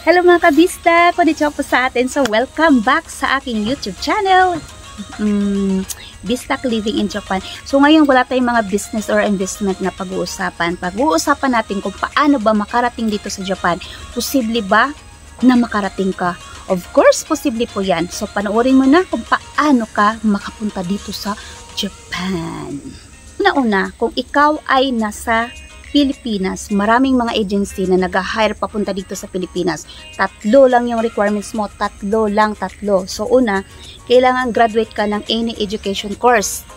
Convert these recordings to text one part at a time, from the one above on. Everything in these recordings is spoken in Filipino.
Hello mga kabista! Konnichiwa po sa atin. So, welcome back sa aking YouTube channel. Bistak Living in Japan. So, ngayon wala tayong mga business or investment na pag-uusapan. Pag-uusapan natin kung paano ba makarating dito sa Japan. Posible ba na makarating ka? Of course, posible po yan. So, panoorin mo na kung paano ka makapunta dito sa Japan. Una-una, kung ikaw ay nasa Pilipinas, maraming mga agency na nag-hire papunta dito sa Pilipinas. 3 lang yung requirements mo, 3 lang. So una, kailangan graduate ka ng any education course.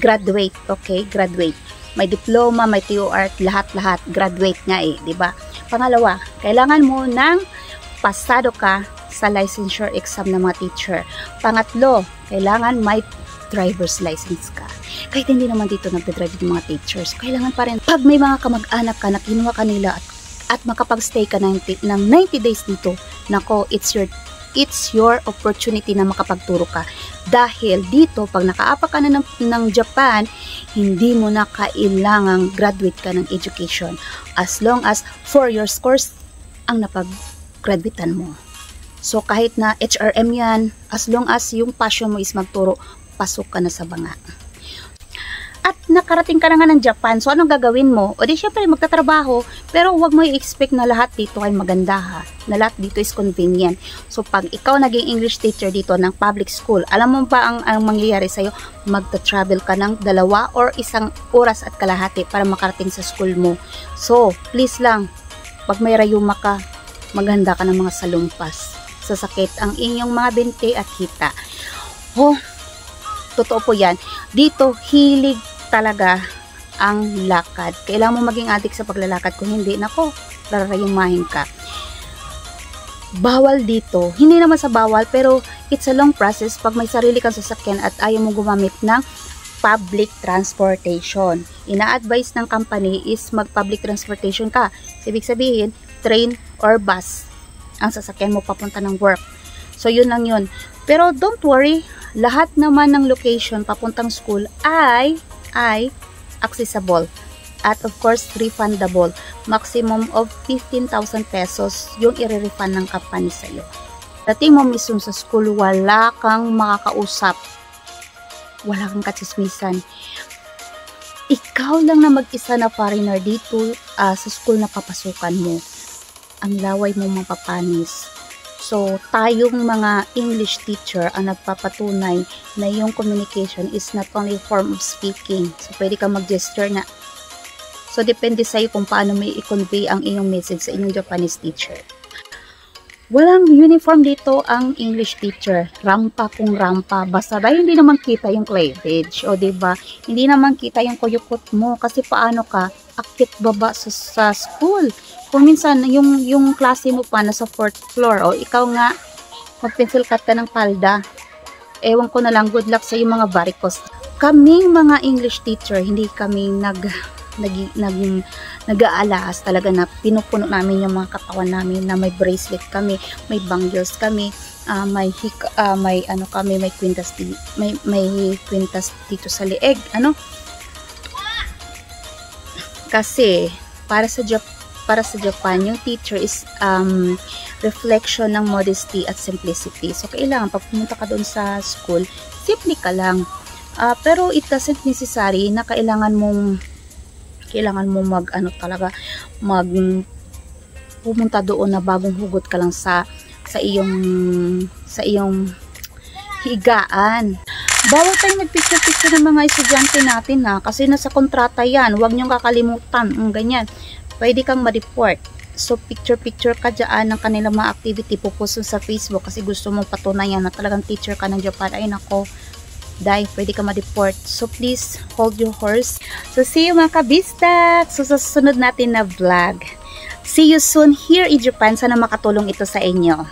Graduate, okay? Graduate. May diploma, may TOR, lahat-lahat. Graduate nga eh, di ba? Pangalawa, kailangan mo ng pasado ka sa licensure exam ng mga teacher. Pangatlo, kailangan may driver's license ka. Kahit hindi naman dito nagdadrive yung mga teachers, kailangan pa rin, pag may mga kamag-anak ka na kinuha kanila at makapag-stay ka ng 90 days dito, nako, it's your opportunity na makapagturo ka. Dahil dito, pag nakaapa ka na ng Japan, hindi mo na kailangang graduate ka ng education. As long as 4 years course ang napag-graduatean mo. So, kahit na HRM yan, as long as yung passion mo is magturo, pasok ka na sa banga. At nakarating ka na nga ng Japan, so anong gagawin mo? O di syempre magtatrabaho, pero huwag mo i-expect na lahat dito ay maganda ha. Na lahat dito is convenient. So pag ikaw naging English teacher dito ng public school, alam mo ba ang mangyayari sa'yo? Magta-travel ka ng 2 or 1 oras at kalahati para makarating sa school mo. So please lang, pag may rayuma ka, maghanda ka ng mga salumpas. Sasakit ang inyong mga binte at kita. Oh, totoo po yan. Dito, hilig talaga ang lakad. Kailangan mo maging adik sa paglalakad. Kung hindi, nako, larayumahin ka. Bawal dito. Hindi naman sa bawal, pero it's a long process pag may sarili kang sasakyan at ayaw mo gumamit ng public transportation. Ina-advise ng company is mag-public transportation ka. Ibig sabihin, train or bus ang sasakyan mo papunta ng work. So, yun lang yun. Pero don't worry, lahat naman ng location papuntang school ay accessible. At of course, refundable. Maximum of 15,000 pesos yung i-refund ng company sa'yo. Dating mo mismo sa school, wala kang makakausap. Wala kang katsismisan. Ikaw lang na mag-isa na foreigner dito sa school na papasukan mo. Ang laway mo mapapanis. So, tayong mga English teacher ang nagpapatunay na yung communication is not only a form of speaking. So, pwede ka mag-gesture na. So, depende sa'yo kung paano may i-convey ang iyong message sa inyong Japanese teacher. Walang uniform dito ang English teacher. Rampa kung rampa. Basta dahil hindi naman kita yung cleavage. O, diba? Hindi naman kita yung kuyukot mo. Kasi paano ka? Akit baba sa school. Kung minsan, yung klase mo pa nasa 4th floor, o ikaw nga, mag-pencil cut ka ng palda. Ewan ko na lang, good luck sa yung mga varicose. Kaming mga English teacher, hindi kami nag-aalas talaga na pinupuno namin yung mga katawan namin na may bracelet kami, may bangles kami, may kwintas dito sa leeg, kasi para sa Japan, yung teacher is reflection ng modesty at simplicity. So, kailangan pag pumunta ka doon sa school, simple ka lang. Pero it doesn't necessary na kailangan mong pumunta doon na bagong hugot ka lang sa iyong higaan. Bawal tayong nagpicture-picture ng mga estudyante natin ha, kasi nasa kontrata yan. Huwag niyong kakalimutan. Ganyan. Pwede kang ma-report. So, picture-picture ka dyan ng kanilang mga activity. Pupost sa Facebook kasi gusto mong patunayan na talagang teacher ka ng Japan. Ay nako, dahil pwede ka ma-report. So, please, hold your horse. So, see you mga kabistak. So, sa susunod natin na vlog. See you soon here in Japan. Sana makatulong ito sa inyo.